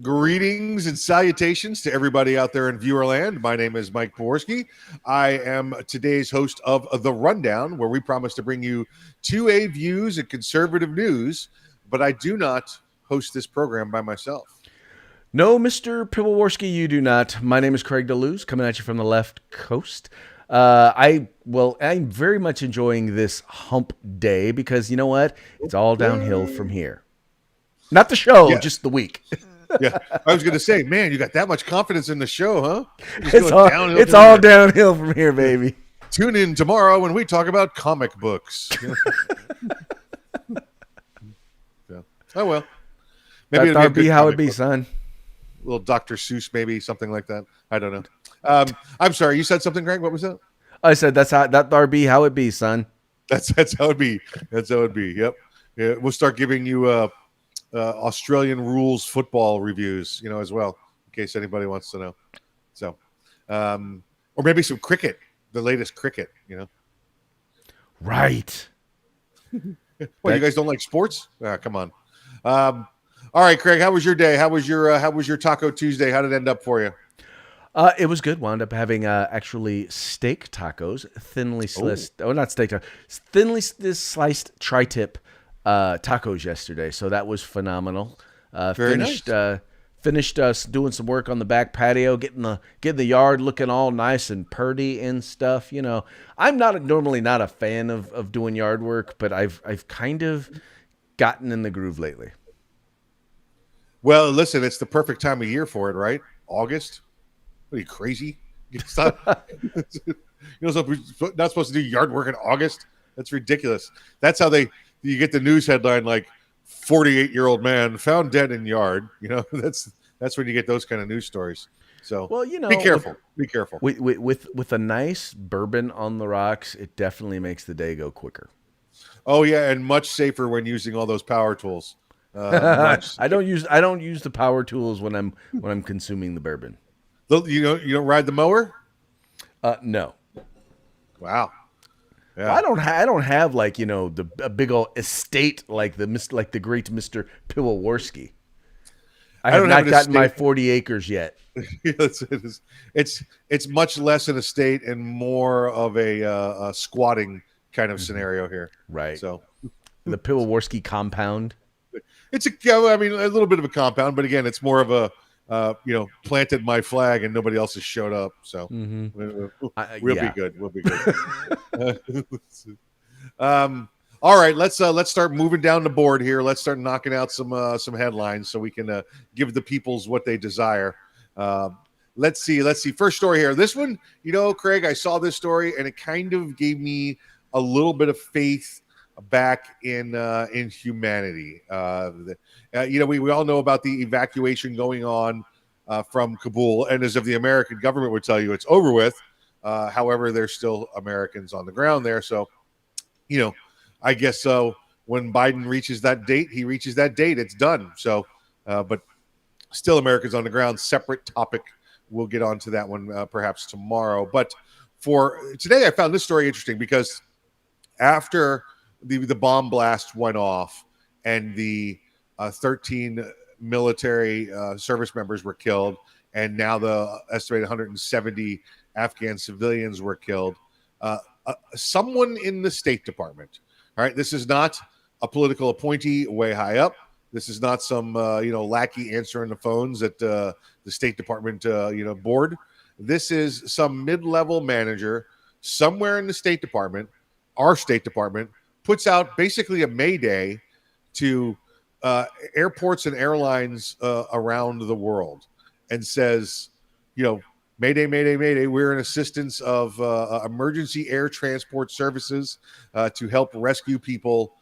Greetings and salutations to everybody out there in viewerland. My name is Mike Poworski. I am today's host of The Rundown, where we promise to bring you 2A views and conservative news, but I do not host this program by myself. No, Mr. Pivowarski, you do not. My name is Craig DeLuz, coming at you from the left coast. I'm very much enjoying this hump day because you know what? It's all downhill from here. Not the show, Yeah, just the week. yeah. I was going to say, man, you got that much confidence in the show, huh? Just It's going all downhill it's from all here. downhill from here, baby. Tune in tomorrow when we talk about comic books. So, oh well, maybe it'll be a That'd be good how it comic be, book. son. Little Dr. Seuss, maybe something like that. I don't know. I'm sorry. You said something, Greg. What was that? I said that'd be how it be, son. That's how it be. That's how it be. Yep. Yeah, we'll start giving you Australian rules football reviews, as well, in case anybody wants to know. So, or maybe some cricket, the latest cricket. Right. Well, you guys don't like sports? Come on. All right, Craig. How was your day? How was your Taco Tuesday? How did it end up for you? It was good. Wound up having actually steak tacos, thinly sliced. Oh, not steak tacos, thinly sliced tri-tip tacos yesterday. So that was phenomenal. Very nice. Finished us doing some work on the back patio, getting the yard looking all nice and purty and stuff. I'm normally not a fan of doing yard work, but I've kind of gotten in the groove lately. Well, listen, it's the perfect time of year for it, right? August. What are you, crazy? It's not, we're not supposed to do yard work in August. That's ridiculous. That's how you get the news headline like 48-year-old man found dead in yard. That's when you get those kind of news stories. So Well, be careful. Be careful. With a nice bourbon on the rocks, it definitely makes the day go quicker. Oh yeah, and much safer when using all those power tools. Much. I don't use the power tools when I'm consuming the bourbon. You don't ride the mower? No. Wow. Yeah. Well, I don't have like a big old estate like the great Mr. Piwowarski. I have don't not have an gotten my estate. 40 acres yet. It's much less an estate and more of a squatting kind of scenario here. Right. So The Piwowarski compound. it's a little bit of a compound, but again, it's more of a planted my flag and nobody else has showed up. So we'll Yeah. be good. We'll be good. All right, let's start moving down the board here. Let's start knocking out some headlines so we can give the peoples what they desire. Let's see. First story here. This one, Craig, I saw this story and it kind of gave me a little bit of faith back in humanity. We all know about the evacuation going on from Kabul, and as if the American government would tell you it's over with. However, there's still Americans on the ground there. So, I guess so. When Biden reaches that date, he reaches that date. It's done. So, but still Americans on the ground. Separate topic. We'll get onto that one perhaps tomorrow. But for today, I found this story interesting because after the bomb blast went off and the 13 military service members were killed, and now the estimated 170 Afghan civilians were killed, someone in the State Department, all right, this is not a political appointee way high up. This is not some lackey answering the phones at the State Department board. This is some mid-level manager somewhere in the State Department, our State Department, puts out basically a mayday to airports and airlines around the world and says, mayday, mayday, mayday, we're in assistance of emergency air transport services to help rescue people,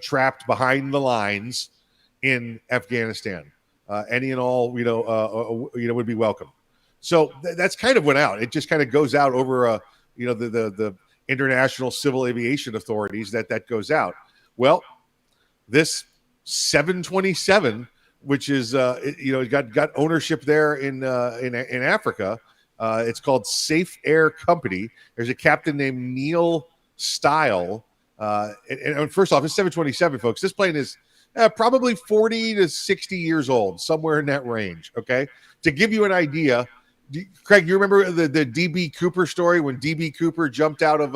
trapped behind the lines in Afghanistan. Any and all, would be welcome. So that's kind of went out. It just kind of goes out over, the international civil aviation authorities that goes out. Well, this 727, which is got ownership there in Africa. It's called Safe Air Company. There's a captain named Neil Style. And first off, it's 727, folks. This plane is probably 40 to 60 years old, somewhere in that range. Okay. To give you an idea, Craig, you remember the DB Cooper story when DB Cooper jumped out of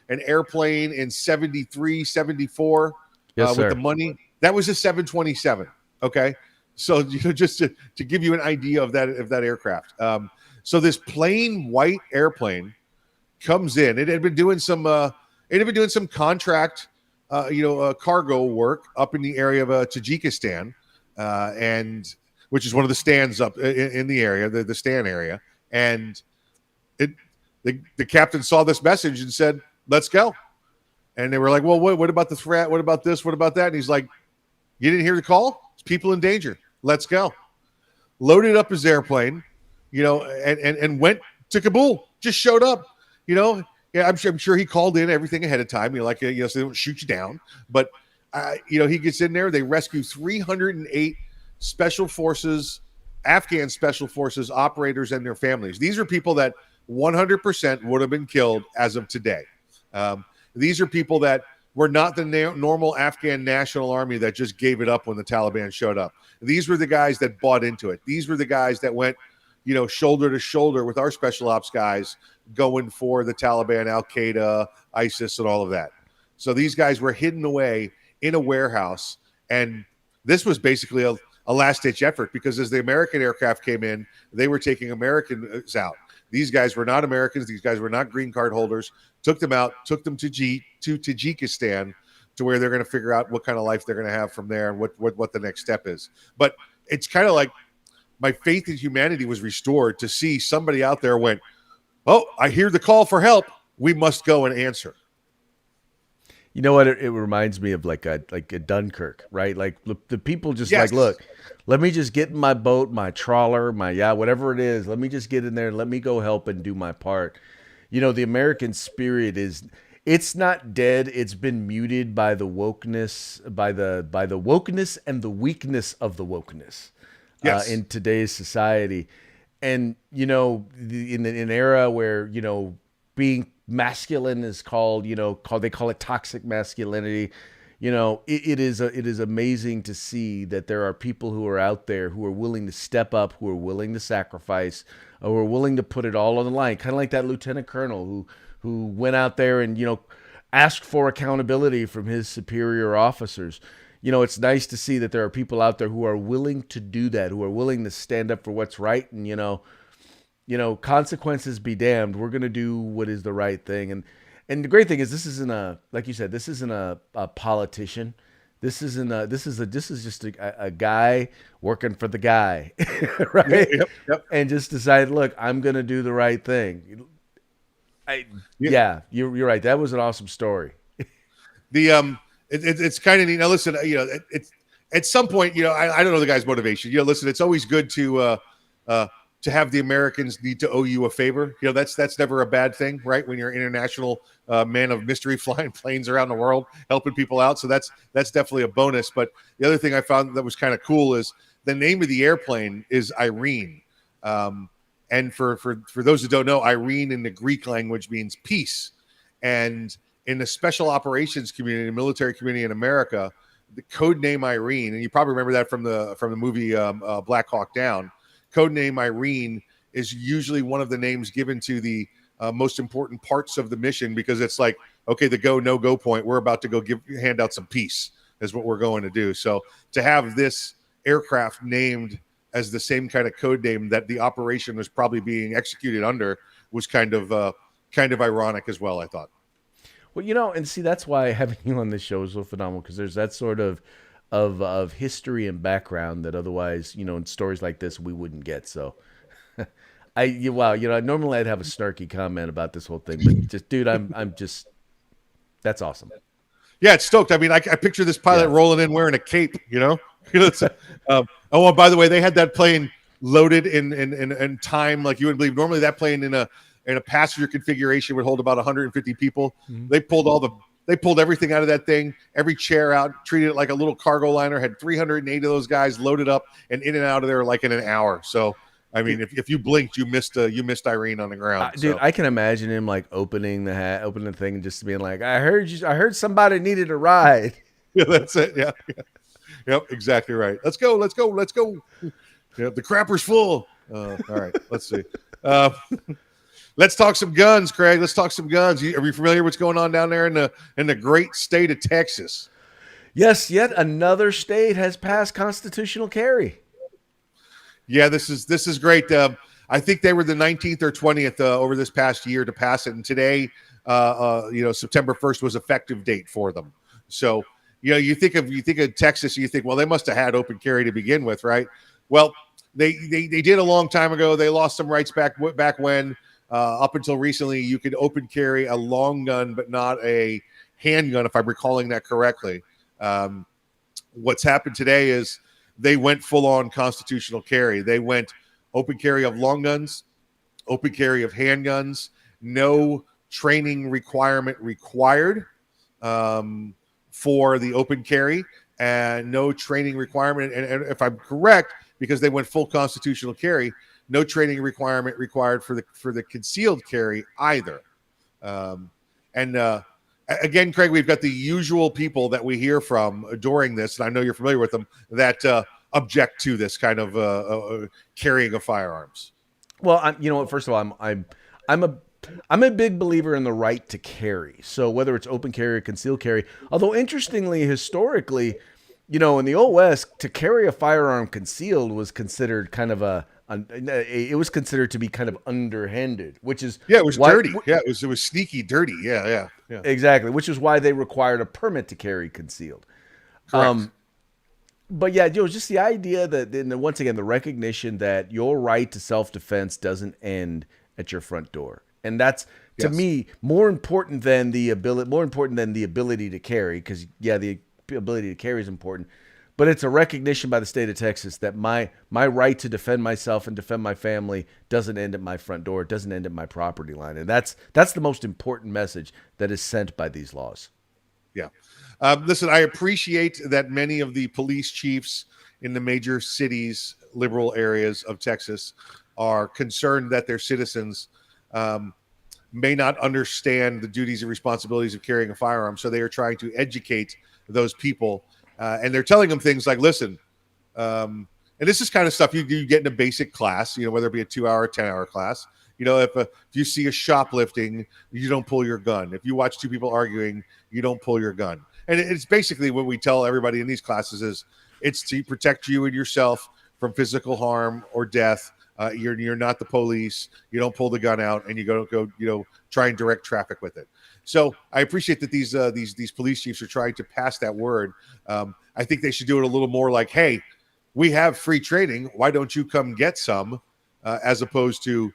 an airplane in 73, 74 Yes, with the sir. money? That was a 727. Okay. So, just to give you an idea of that aircraft. So this plain white airplane comes in. It had been doing some contract, cargo work up in the area of Tajikistan, and which is one of the stands up in the area, the stand area. And it, the captain saw this message and said, "Let's go." And they were like, "Well, what about the threat? What about this? What about that?" And he's like, "You didn't hear the call? It's people in danger. Let's go." Loaded up his airplane, and went to Kabul. Just showed up, you know. Yeah, I'm sure he called in everything ahead of time. So they don't shoot you down. But he gets in there. They rescue 308 special forces, Afghan special forces operators and their families. These are people that 100% would have been killed as of today. These are people that were not the normal Afghan National Army that just gave it up when the Taliban showed up. These were the guys that bought into it. These were the guys that went, shoulder to shoulder with our special ops guys going for the Taliban, Al Qaeda, ISIS, and all of that. So these guys were hidden away in a warehouse. And this was basically a last-ditch effort because as the American aircraft came in, they were taking Americans out. These guys were not Americans. These guys were not green card holders. Took them out, took them to Tajikistan, to where they're going to figure out what kind of life they're going to have from there and what the next step is. But it's kind of like my faith in humanity was restored to see somebody out there went, "Oh, I hear the call for help. We must go and answer." You know what? It reminds me of like a Dunkirk, right? Like the people just Yes. like, look, let me just get in my boat, my trawler, whatever it is. Let me just get in there and let me go help and do my part. The American spirit it's not dead. It's been muted by the wokeness, by the wokeness and the weakness of the wokeness Yes. in today's society. And in an era where being masculine is called they call it toxic masculinity. It is amazing to see that there are people who are out there who are willing to step up, who are willing to sacrifice, who are willing to put it all on the line. Kind of like that lieutenant colonel who went out there and asked for accountability from his superior officers. It's nice to see that there are people out there who are willing to do that, who are willing to stand up for what's right, and consequences be damned. We're gonna do what is the right thing, and the great thing is this isn't like you said, this isn't a politician. This is just a guy working for the guy, right? Yep. And just decided, look, I'm gonna do the right thing. Yeah, you're right. That was an awesome story. It's kind of neat. Now, listen, it's at some point, I don't know the guy's motivation. Listen, it's always good to have the Americans need to owe you a favor. That's never a bad thing, right? When you're an international man of mystery flying planes around the world, helping people out. So that's definitely a bonus. But the other thing I found that was kind of cool is the name of the airplane is Irene. And for those who don't know, Irene in the Greek language means peace. And in the special operations community, the military community in America, the code name Irene, and you probably remember that from the movie Black Hawk Down. Codename Irene is usually one of the names given to the most important parts of the mission because it's like, okay, the go, no go point. We're about to go hand out some peace is what we're going to do. So to have this aircraft named as the same kind of code name that the operation was probably being executed under was kind of ironic as well, I thought. Well, and see, that's why having you on this show is so phenomenal because there's that sort of history and background that otherwise, in stories like this we wouldn't get. So, normally I'd have a snarky comment about this whole thing, but just, dude, I'm just, that's awesome. Yeah, it's stoked. I mean, I picture this pilot rolling in wearing a cape. Oh, by the way, they had that plane loaded in time like you wouldn't believe. Normally, that plane in a passenger configuration would hold about 150 people. Mm-hmm. They pulled everything out of that thing, every chair out, treated it like a little cargo liner, had 308 of those guys loaded up and in and out of there like in an hour. So, I mean, if you blinked, you missed Irene on the ground. Dude, I can imagine him like opening the thing and just being like, I heard somebody needed a ride. Yeah, that's it. Yeah. Yep, exactly right. Let's go. Let's go. Let's go. Yeah, the crapper's full. All right, let's see. Uh, let's talk some guns, Craig. Let's talk some guns. Are you familiar with what's going on down there in the great state of Texas? Yes, yet another state has passed constitutional carry. Yeah, this is great. I think they were the 19th or 20th over this past year to pass it, and today, September 1st was effective date for them. So, you think of Texas, you think, well, they must have had open carry to begin with, right? Well, they did a long time ago. They lost some rights back when. Up until recently, you could open carry a long gun, but not a handgun, if I'm recalling that correctly. Um, what's happened today is they went full on constitutional carry. They went open carry of long guns, open carry of handguns, no training requirement required for the open carry, and no training requirement. And if I'm correct, because they went full constitutional carry, no training requirement required for the concealed carry either. And again, Craig, we've got the usual people that we hear from during this, and I know you're familiar with them, that object to this kind of carrying of firearms. Well, first of all, I'm a I'm a big believer in the right to carry. So whether it's open carry or concealed carry, although interestingly, historically, in the Old West, to carry a firearm concealed was considered kind of it was considered to be kind of underhanded, which is Yeah, it was dirty. Yeah, it was sneaky, dirty. Yeah. Exactly, which is why they required a permit to carry concealed. Correct. But yeah, just the idea that, and once again, the recognition that your right to self-defense doesn't end at your front door, and that's to me more important than the ability to carry. Because the ability to carry is important, but it's a recognition by the state of Texas that my right to defend myself and defend my family doesn't end at my front door. It doesn't end at my property line, and that's the most important message that is sent by these laws. Yeah. Listen, I appreciate that many of the police chiefs in the major cities, liberal areas of Texas, are concerned that their citizens may not understand the duties and responsibilities of carrying a firearm. So they are trying to educate those people. And they're telling them things like, listen, and this is kind of stuff you get in a basic class, whether it be a 2-hour, 10-hour class. If you see a shoplifting, you don't pull your gun. If you watch two people arguing, you don't pull your gun. And it's basically what we tell everybody in these classes is it's to protect you and yourself from physical harm or death. You're not the police. You don't pull the gun out and you go try and direct traffic with it. So I appreciate that these police chiefs are trying to pass that word. I think they should do it a little more like, hey, we have free training. Why don't you come get some? As opposed to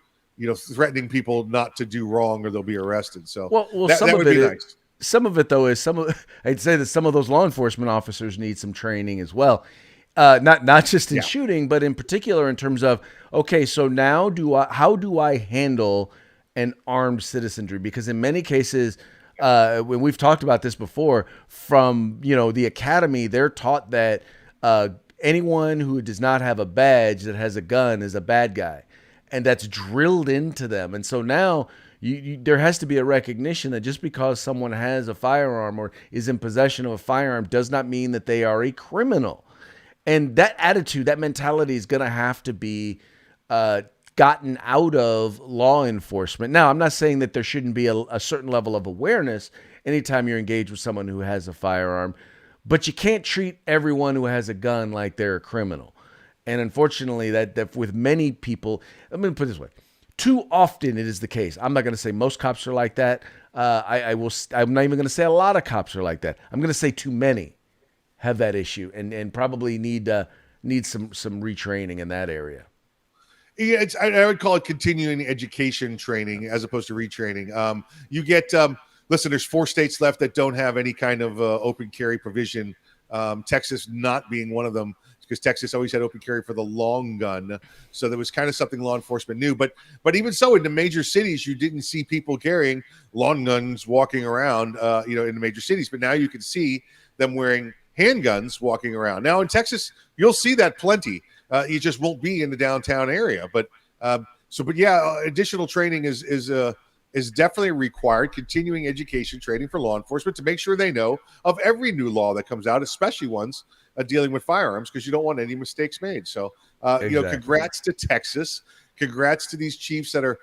threatening people not to do wrong or they'll be arrested. So that would be nice. Some of it, though, is I'd say that some of those law enforcement officers need some training as well. Not just in shooting, but in particular in terms of, okay, so now how do I handle an armed citizenry? Because in many cases, when we've talked about this before, from the academy, they're taught that anyone who does not have a badge that has a gun is a bad guy, and that's drilled into them. And so now there has to be a recognition that just because someone has a firearm or is in possession of a firearm does not mean that they are a criminal. And that attitude, that mentality is going to have to be gotten out of law enforcement. Now, I'm not saying that there shouldn't be a certain level of awareness anytime you're engaged with someone who has a firearm, but you can't treat everyone who has a gun like they're a criminal. And unfortunately, that with many people, I'm going to put it this way, too often it is the case. I'm not going to say most cops are like that. I'm not even going to say a lot of cops are like that. I'm going to say too many have that issue and probably need some retraining in that area. Yeah, I would call it continuing education training as opposed to retraining. You get listen. There's 4 states left that don't have any kind of open carry provision. Texas not being one of them, because Texas always had open carry for the long gun, so there was kind of something law enforcement knew. But even so, in the major cities, you didn't see people carrying long guns walking around, in the major cities. But now you can see them wearing handguns walking around. Now in Texas, you'll see that plenty. You just won't be in the downtown area. But additional training is definitely required. Continuing education training for law enforcement to make sure they know of every new law that comes out, especially ones dealing with firearms because you don't want any mistakes made. So, Exactly. congrats to Texas. Congrats to these chiefs that are,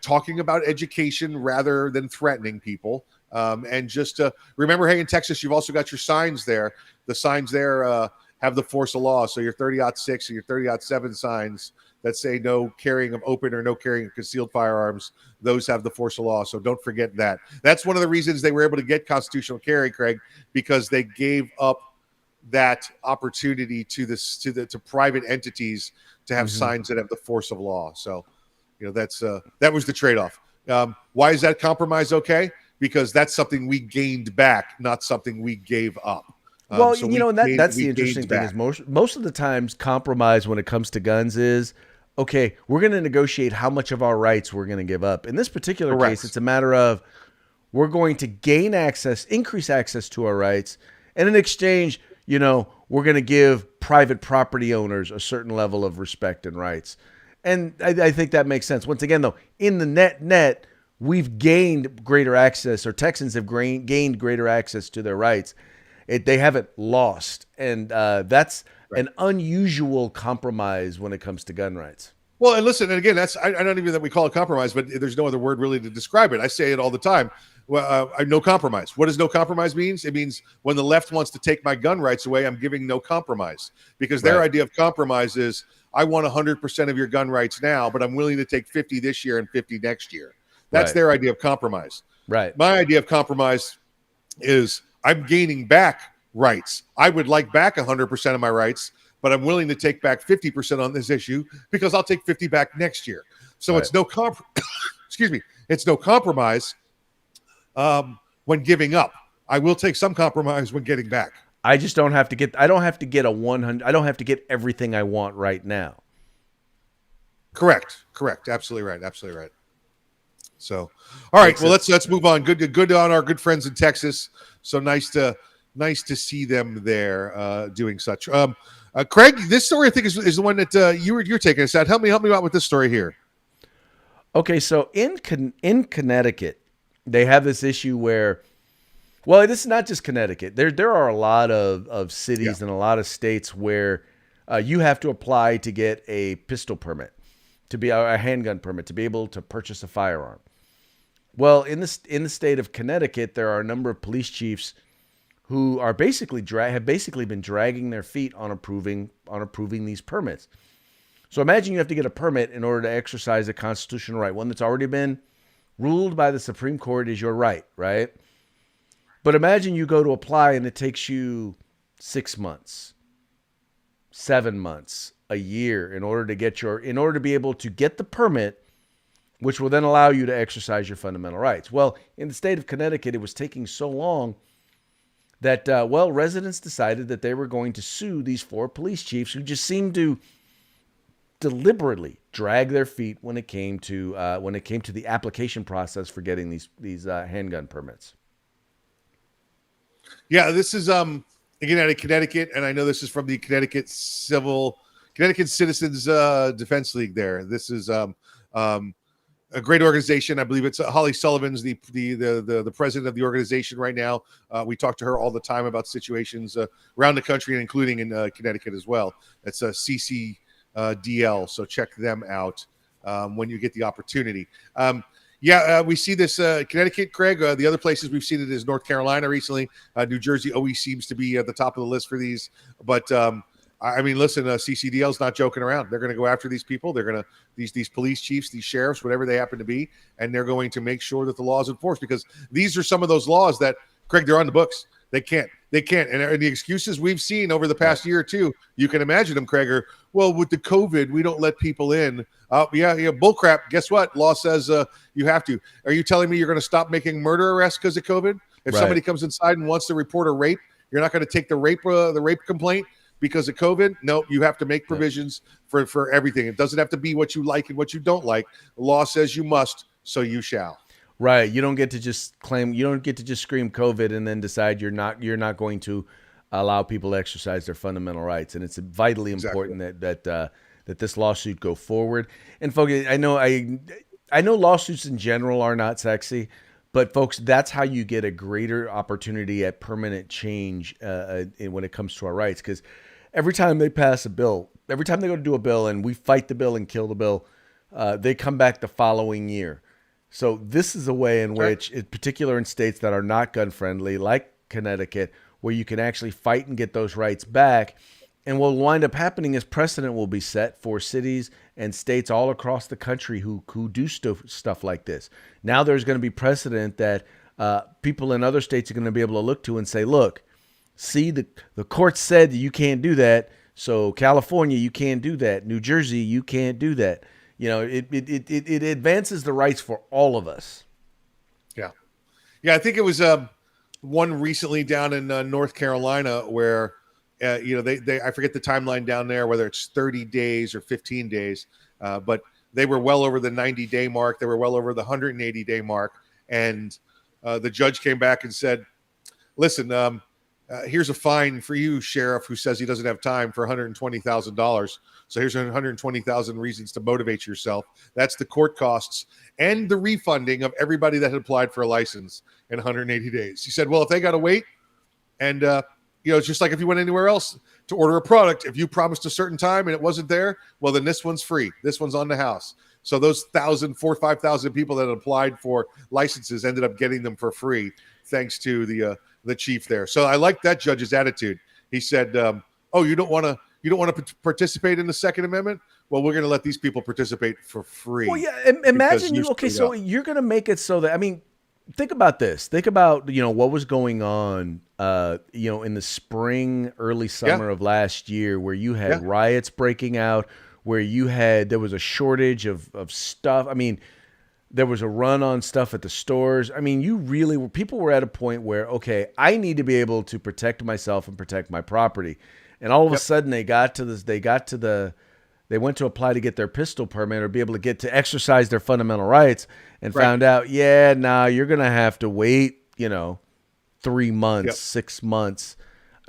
talking about education rather than threatening people. And just remember, hey, in Texas, you've also got your signs there. The signs there have the force of law. So your 30-06 and your 30-07 signs that say no carrying of open or no carrying of concealed firearms, those have the force of law. So don't forget that. That's one of the reasons they were able to get constitutional carry, Craig, because they gave up that opportunity to private entities to have signs that have the force of law. So, that was the trade-off. Why is that compromise okay? Because that's something we gained back, not something we gave up. Well, So and that's we the interesting gained thing back. is most of the times compromise when it comes to guns is okay. We're going to negotiate how much of our rights we're going to give up. In this particular case, Correct. it's a matter of we're going to gain access, increase access to our rights, and in exchange, we're going to give private property owners a certain level of respect and rights. And I think that makes sense. Once again, though, in the net, we've gained greater access, or Texans have gained greater access to their rights. They haven't lost, and that's Right. an unusual compromise when it comes to gun rights. Well, and listen, and again, I don't even that we call it compromise, but there's no other word really to describe it. I say it all the time. Well, no compromise. What does no compromise means? It means when the left wants to take my gun rights away, I'm giving no compromise, because their Right. idea of compromise is I want 100% of your gun rights now, but I'm willing to take 50 this year and 50 next year. That's Right. their idea of compromise. Right. My idea of compromise is I'm gaining back rights. I would like back 100% of my rights, but I'm willing to take back 50% on this issue because I'll take 50 back next year. So Right. it's no excuse me, it's no compromise when giving up. I will take some compromise when getting back. I just don't have to get. I don't have to get a 100. I don't have to get everything I want right now. Correct. Absolutely right. So, all right. Makes Well, sense. let's move on. Good on our good friends in Texas. So nice to see them there doing such. Craig, this story I think is the one that you're taking us out. Help me out with this story here. Okay, so in Connecticut, they have this issue where, well, this is not just Connecticut. There are a lot of cities and a lot of states where you have to apply to get a pistol permit, to be a handgun permit, to be able to purchase a firearm. Well, in the state of Connecticut, there are a number of police chiefs who are have basically been dragging their feet on approving these permits. So imagine you have to get a permit in order to exercise a constitutional right, one that's already been ruled by the Supreme Court is your right, right? But imagine you go to apply and it takes you 6 months, 7 months, a year in order to be able to get the permit, which will then allow you to exercise your fundamental rights. Well, in the state of Connecticut, it was taking so long that, residents decided that they were going to sue these 4 police chiefs who just seemed to deliberately drag their feet when it came to the application process for getting these handgun permits. Yeah, this is again out of Connecticut, and I know this is from the Connecticut Citizens Defense League. This is a great organization. I believe it's Holly Sullivan's the president of the organization right now. We talk to her all the time about situations around the country and including in Connecticut as well. It's a CCDL, so check them out when you get the opportunity. We see this Connecticut, Craig. The other places we've seen it is North Carolina recently. New Jersey always seems to be at the top of the list for these. But I mean, listen, CCDL is not joking around. They're going to go after these people. They're going to these police chiefs, these sheriffs, whatever they happen to be, and they're going to make sure that the law is enforced, because these are some of those laws that, Craig, they're on the books. They can't. And the excuses we've seen over the past year or two, you can imagine them, Craig, are, well, with the COVID, we don't let people in. Bullcrap. Guess what? Law says you have to. Are you telling me you're going to stop making murder arrests because of COVID? If somebody comes inside and wants to report a rape, you're not going to take the rape complaint because of COVID? No, you have to make provisions for everything. It doesn't have to be what you like and what you don't like. The law says you must, so you shall. Right. You don't get to just scream COVID and then decide you're not going to allow people to exercise their fundamental rights. And it's vitally important that this lawsuit go forward. And folks, I know lawsuits in general are not sexy, But folks, that's how you get a greater opportunity at permanent change when it comes to our rights. Because every time they pass a bill, every time they go to do a bill and we fight the bill and kill the bill, they come back the following year. So this is a way in which, in particular in states that are not gun friendly, like Connecticut, where you can actually fight and get those rights back. And what will wind up happening is precedent will be set for cities and states all across the country who do stuff like this. Now there's going to be precedent that people in other states are going to be able to look to and say, look, see, the court said that you can't do that. So California, you can't do that. New Jersey, you can't do that. You know, it advances the rights for all of us. Yeah. Yeah, I think it was one recently down in North Carolina where, they I forget the timeline down there, whether it's 30 days or 15 days, but they were well over the 90-day mark. They were well over the 180-day mark. And the judge came back and said, listen, here's a fine for you, sheriff, who says he doesn't have time for $120,000. So here's 120,000 reasons to motivate yourself. That's the court costs and the refunding of everybody that had applied for a license in 180 days. He said, well, if they got to wait and, it's just like if you went anywhere else to order a product, if you promised a certain time and it wasn't there, well, then this one's free. This one's on the house. So those 4,000 or 5,000 people that applied for licenses ended up getting them for free, thanks to the chief there. So I like that judge's attitude. He said, "Oh, you don't want to participate in the Second Amendment? Well, we're going to let these people participate for free." Well, yeah. Imagine you. Okay, so you're going to make it so that, I mean, think about this. Think about what was going on, in the spring, early summer of last year, where you had riots breaking out, where there was a shortage of stuff. I mean, there was a run on stuff at the stores. I mean, people were at a point where, okay, I need to be able to protect myself and protect my property. And all of a sudden they went to apply to get their pistol permit or be able to exercise their fundamental rights and found out, you're going to have to wait, 3 months, 6 months.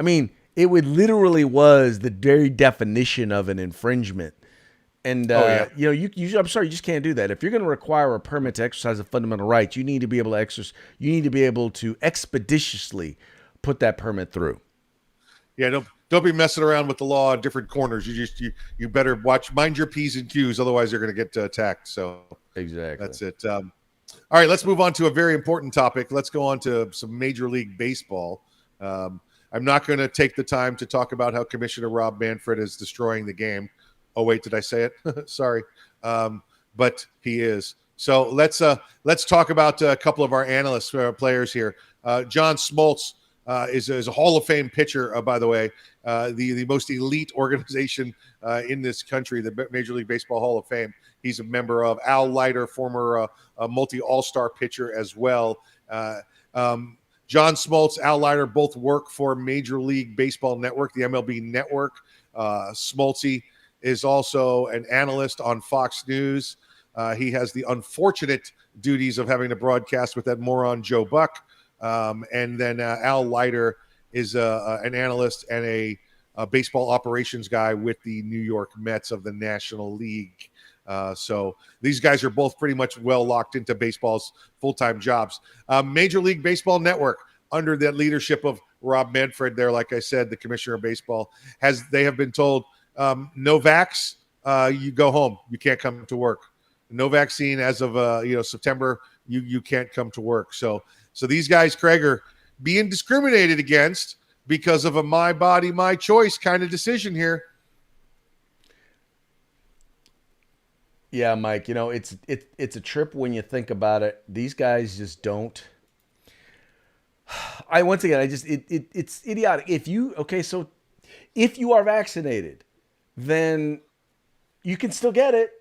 I mean, it literally was the very definition of an infringement. And, I'm sorry, you just can't do that. If you're going to require a permit to exercise a fundamental right, you need to be able to expeditiously put that permit through. Yeah, don't be messing around with the law in different corners. You better mind your P's and Q's, otherwise you're going to get attacked. So exactly, that's it. All right, let's move on to a very important topic. Let's go on to some Major League Baseball. I'm not going to take the time to talk about how Commissioner Rob Manfred is destroying the game. Oh wait, did I say it? Sorry, but he is. So let's talk about a couple of our analyst players here. John Smoltz is a Hall of Fame pitcher, by the way, the most elite organization in this country, the Major League Baseball Hall of Fame. He's a member of. Al Leiter, former multi-all-star pitcher as well. John Smoltz, Al Leiter, both work for Major League Baseball Network, the MLB Network. Smoltzy is also an analyst on Fox News. He has the unfortunate duties of having to broadcast with that moron Joe Buck. And then Al Leiter is an analyst and a baseball operations guy with the New York Mets of the National League. So these guys are both pretty much well locked into baseball's full-time jobs. Major League Baseball Network, under the leadership of Rob Manfred there, like I said, the commissioner of baseball, they have been told, no vax, you go home. You can't come to work. No vaccine as of September. You can't come to work. So these guys, Craig, are being discriminated against because of a my body, my choice kind of decision here. Yeah, Mike, it's a trip when you think about it. These guys just don't. It's idiotic. If you are vaccinated, then you can still get it.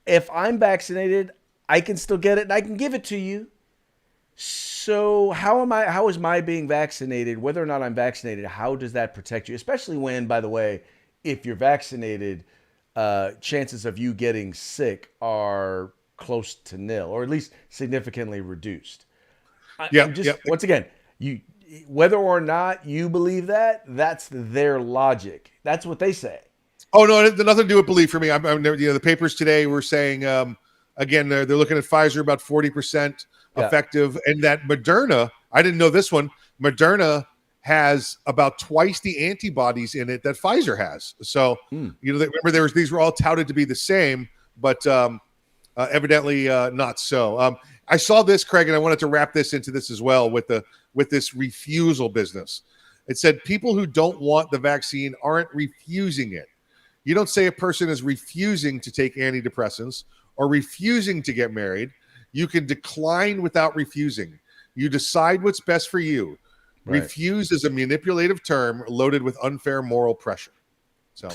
If I'm vaccinated, I can still get it and I can give it to you. So how is my being vaccinated, whether or not I'm vaccinated, how does that protect you? Especially when, by the way, if you're vaccinated, chances of you getting sick are close to nil, or at least significantly reduced. Once again, whether or not you believe that, that's their logic. That's what they say. Oh no, it had nothing to do with belief for me. The papers today were saying again they're looking at Pfizer about 40%, Yeah. effective, and that Moderna, I didn't know this one, Moderna has about twice the antibodies in it that Pfizer has. So, remember these were all touted to be the same, but evidently not so. I saw this, Craig, and I wanted to wrap this into this as well with this refusal business. It said people who don't want the vaccine aren't refusing it. You don't say a person is refusing to take antidepressants or refusing to get married. You can decline without refusing. You decide what's best for you. Right. Refuse is a manipulative term loaded with unfair moral pressure. So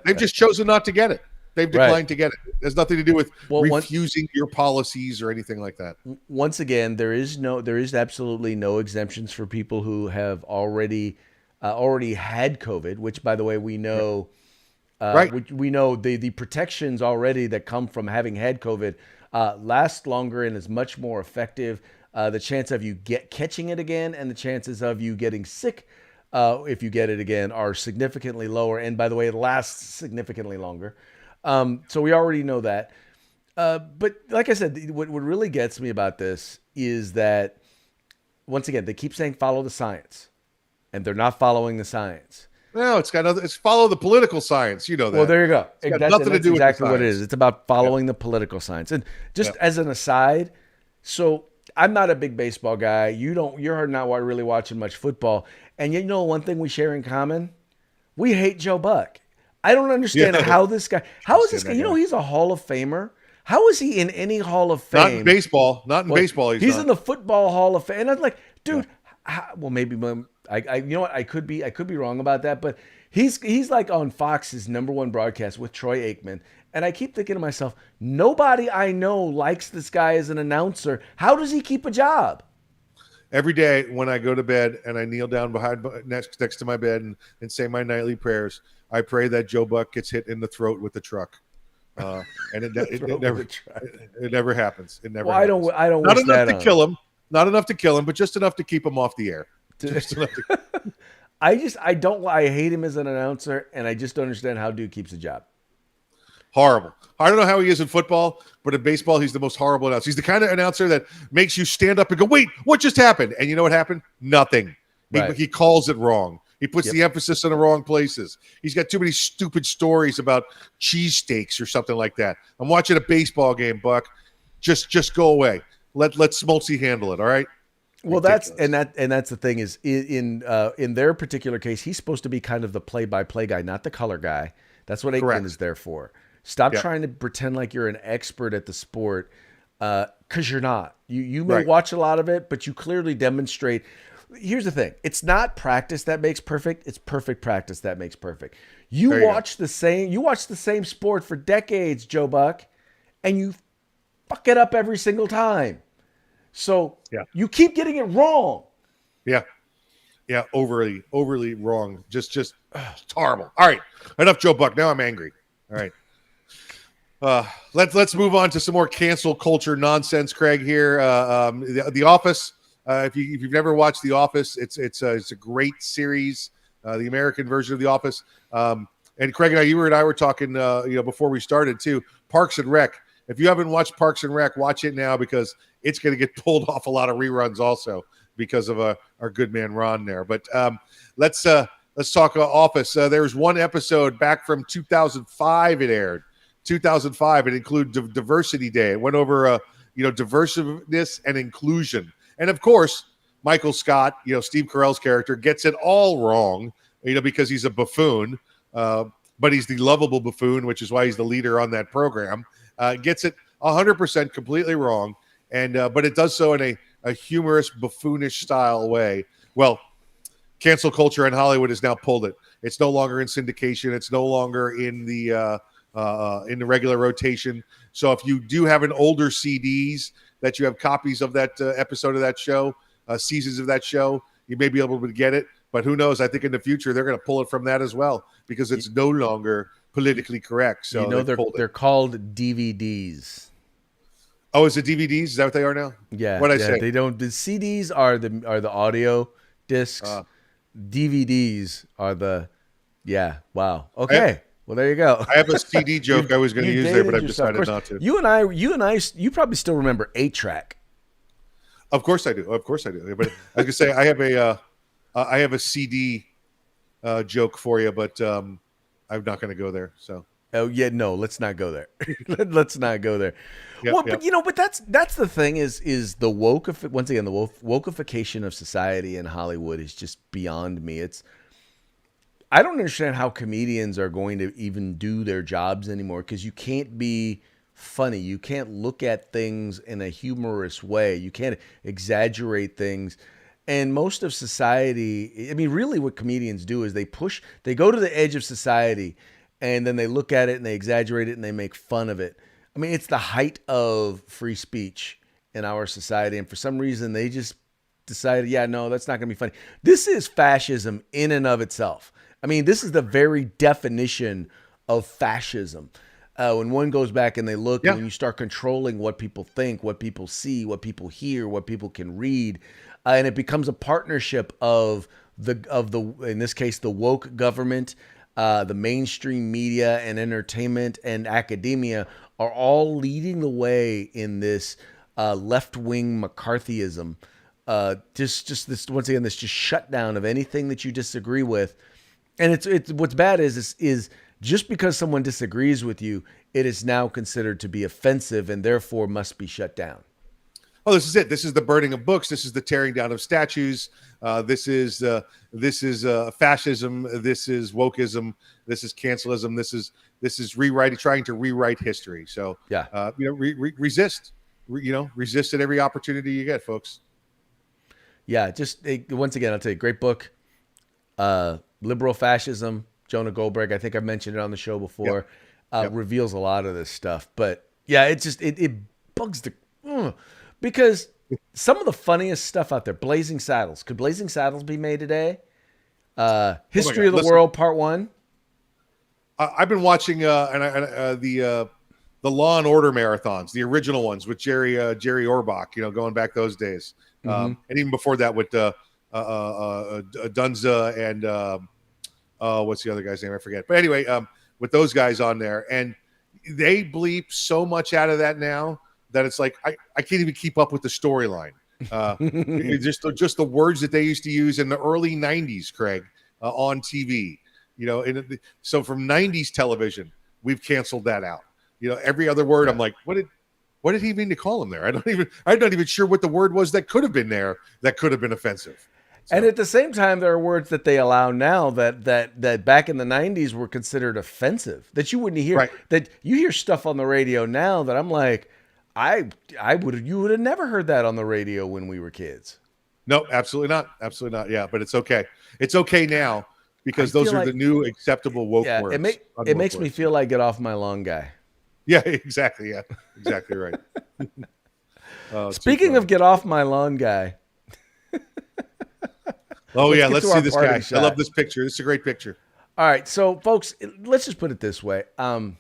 they've just chosen not to get it. They've declined to get it. It has nothing to do with refusing your policies or anything like that. Once again, there is absolutely no exemptions for people who have already had COVID, which, by the way, we know. We know the protections already that come from having had COVID last longer and is much more effective. The chance of you catching it again and the chances of you getting sick if you get it again are significantly lower. And by the way, it lasts significantly longer. So we already know that. But like I said, what really gets me about this is that, once again, they keep saying follow the science, and they're not following the science. No, it's follow the political science. You know that. Well, there you go. It's got nothing to do exactly with what it is. It's about following the political science. And just as an aside, so I'm not a big baseball guy. You're not really watching much football. And you know one thing we share in common? We hate Joe Buck. I don't understand how this guy. How is this guy? You know, he's a Hall of Famer. How is he in any Hall of Fame? Not in baseball. Not in baseball. He's in the Football Hall of Fame. And I'm like, dude. Well, maybe I. You know what? I could be wrong about that. But he's like on Fox's #1 broadcast with Troy Aikman. And I keep thinking to myself, nobody I know likes this guy as an announcer. How does he keep a job? Every day when I go to bed and I kneel down next to my bed and say my nightly prayers, I pray that Joe Buck gets hit in the throat with the truck. And it never happens. It never. Well, I don't. Not enough to kill him. Not enough to kill him, but just enough to keep him off the air. Just enough to... I hate him as an announcer, and I just don't understand how dude keeps a job. Horrible. I don't know how he is in football, but in baseball, he's the most horrible announcer. He's the kind of announcer that makes you stand up and go, wait, what just happened? And you know what happened? Nothing. He calls it wrong. He puts the emphasis in the wrong places. He's got too many stupid stories about cheesesteaks or something like that. I'm watching a baseball game, Buck. Just go away. Let Smoltzy handle it, all right? Well, that's the thing is in their particular case, he's supposed to be kind of the play-by-play guy, not the color guy. That's what Aikman is there for. Stop trying to pretend like you're an expert at the sport, because you're not. You may watch a lot of it, but you clearly demonstrate. Here's the thing: it's not practice that makes perfect; it's perfect practice that makes perfect. You watch the same sport for decades, Joe Buck, and you fuck it up every single time. So you keep getting it wrong. Yeah, overly wrong. Just it's horrible. All right, enough Joe Buck. Now I'm angry. All right. Let's move on to some more cancel culture nonsense, Craig. Here, The Office. If you've never watched The Office, it's a great series. The American version of The Office. And Craig and I were talking, before we started too. Parks and Rec. If you haven't watched Parks and Rec, watch it now because it's going to get pulled off a lot of reruns also because of our good man Ron there. But let's talk Office. There's one episode back from 2005. It aired. 2005. It included Diversity Day. It went over, diversiveness and inclusion. And of course, Michael Scott, Steve Carell's character, gets it all wrong, because he's a buffoon, but he's the lovable buffoon, which is why he's the leader on that program. Gets it 100% completely wrong, and but it does so in a humorous, buffoonish style way. Well, cancel culture in Hollywood has now pulled it. It's no longer in syndication. It's no longer in the regular rotation. So if you do have an older CDs that you have copies of that episode of that show, seasons of that show, you may be able to get it. But who knows? I think in the future they're going to pull it from that as well because it's no longer politically correct. So they're called DVDs. Oh, is it DVDs? Is that what they are now? Yeah. What I say? They don't. The CDs are the audio discs. DVDs are the. Yeah. Wow. Okay. Well, there you go. I have a CD joke I was going to use there, but I've decided not to. You probably still remember 8-Track. Of course I do. Of course I do. But I was gonna say I have a CD joke for you, but I'm not going to go there. So Oh yeah, no, let's not go there. Let's not go there. yep, Well, but yep, you know, but that's the thing is the once again the wokeification of society in Hollywood is just beyond me. I don't understand how comedians are going to even do their jobs anymore because you can't be funny. You can't look at things in a humorous way. You can't exaggerate things. And most of society, I mean, really what comedians do is they go to the edge of society and then they look at it and they exaggerate it and they make fun of it. I mean, it's the height of free speech in our society. And for some reason, they just decided, yeah, no, that's not going to be funny. This is fascism in and of itself. I mean, this is the very definition of fascism. When one goes back and they look, yeah. and when you start controlling what people think, what people see, what people hear, what people can read, and it becomes a partnership of the in this case the woke government, the mainstream media and entertainment and academia are all leading the way in this left wing McCarthyism. Just this once again this just shutdown of anything that you disagree with. And it's what's bad is just because someone disagrees with you, it is now considered to be offensive and therefore must be shut down. Oh, this is it. This is the burning of books. This is the tearing down of statues. This is fascism. This is wokeism. This is cancelism. This is rewriting, trying to rewrite history. So Yeah. Resist. Resist at every opportunity you get, folks. Yeah, once again, I'll tell you, great book. Liberal Fascism, Jonah Goldberg. I think I've mentioned it on the show before. Yep. Reveals a lot of this stuff. But yeah, it bugs because some of the funniest stuff out there. Blazing Saddles. Could Blazing Saddles be made today? History of the World Part 1. I've been watching the Law and Order marathons, the original ones with Jerry Orbach. Going back those days, and even before that with Dunza and what's the other guy's name? I forget. But anyway, with those guys on there, and they bleep so much out of that now that it's like I can't even keep up with the storyline. Just the words that they used to use in the early '90s, Craig, on TV. So from '90s television, we've canceled that out. Every other word, I'm like, what did he mean to call him there? I'm not even sure what the word was that could have been there that could have been offensive. So. And at the same time, there are words that they allow now that back in the '90s were considered offensive. That you wouldn't hear. Right. That you hear stuff on the radio now that I'm like, you would have never heard that on the radio when we were kids. No, absolutely not. Absolutely not. Yeah, but it's okay. It's okay now because those are the new acceptable woke words. It makes me feel like get off my lawn guy. Yeah, exactly. Yeah, exactly right. Speaking of get off my lawn guy. Let's see this guy. Shot. I love this picture. This is a great picture. All right, so folks, let's just put it this way. I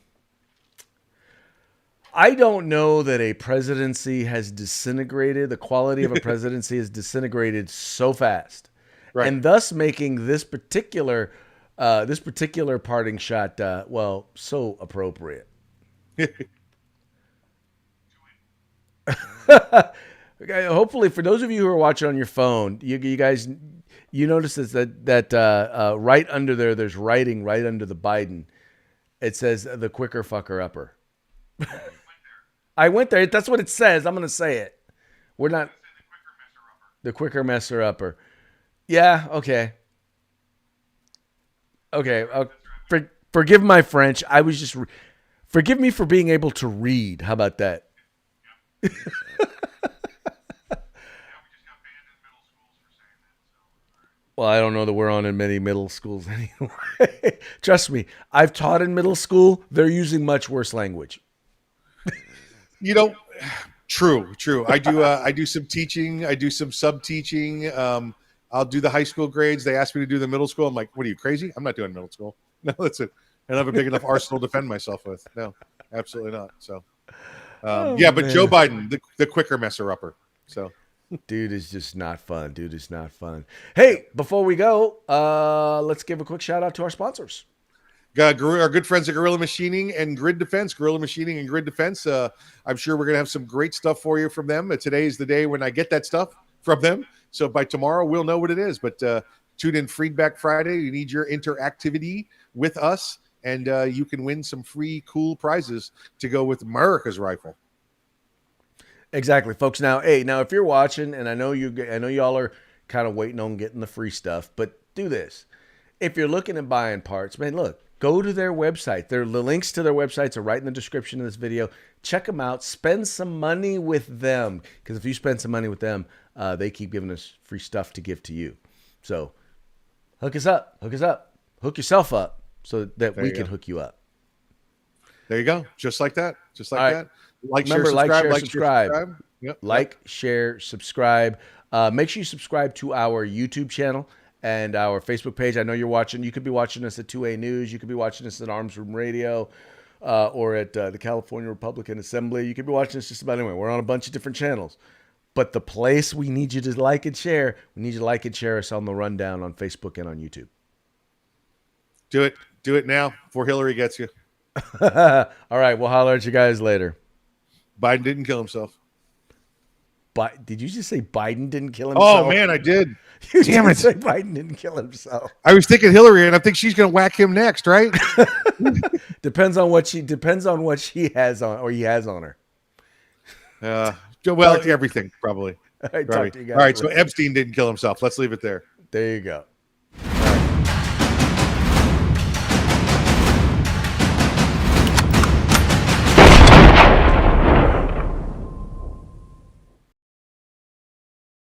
don't know that a presidency has disintegrated. The quality of a presidency has disintegrated so fast, right. And thus making this particular parting shot, so appropriate. Hopefully, for those of you who are watching on your phone, you guys, you notice that right under there's writing right under the Biden. It says the quicker fucker upper. I went there. That's what it says. I'm going to say it. We're not the quicker messer upper. Yeah. Okay. Okay. Forgive my French. I was just. Forgive me for being able to read. How about that? Well, I don't know that we're on in many middle schools anyway. Trust me, I've taught in middle school. They're using much worse language. True. I do some teaching. I do some sub teaching. I'll do the high school grades. They ask me to do the middle school. I'm like, what are you, crazy? I'm not doing middle school. No, that's it. I don't have a big enough arsenal to defend myself with. No, absolutely not. So, but Joe Biden, the quicker messer upper. So. Dude is just not fun. Hey, before we go, let's give a quick shout out to our sponsors. Got our good friends at Gorilla Machining and Grid Defense. Gorilla Machining and Grid Defense. I'm sure we're going to have some great stuff for you from them. Today is the day when I get that stuff from them. So by tomorrow, we'll know what it is. But tune in Feedback Friday. You need your interactivity with us, and you can win some free cool prizes to go with America's rifle. Exactly, folks. Now, if you're watching, and I know y'all are kind of waiting on getting the free stuff, but do this. If you're looking at buying parts, man, look, go to their website. The links to their websites are right in the description of this video. Check them out. Spend some money with them, because if you spend some money with them, they keep giving us free stuff to give to you. So hook us up, hook yourself up, so that we can hook you up. There you go, just like that, that. Remember, subscribe. Yep. Like, share, subscribe. Make sure you subscribe to our YouTube channel and our Facebook page. I know you're watching. You could be watching us at 2A News. You could be watching us at Arms Room Radio, or at the California Republican Assembly. You could be watching us just about anywhere. We're on a bunch of different channels. But the place we need you to like and share, we need you to like and share us on the Rundown on Facebook and on YouTube. Do it. Do it now before Hillary gets you. All right. We'll holler at you guys later. Biden didn't kill himself. Did you just say Biden didn't kill himself? Oh, man, I did. Damn it. Say Biden didn't kill himself. I was thinking Hillary, and I think she's going to whack him next, right? Depends on what she has on, or he has on her. Well, everything, probably. Talk to you guys All right, so Epstein didn't kill himself. Let's leave it there. There you go.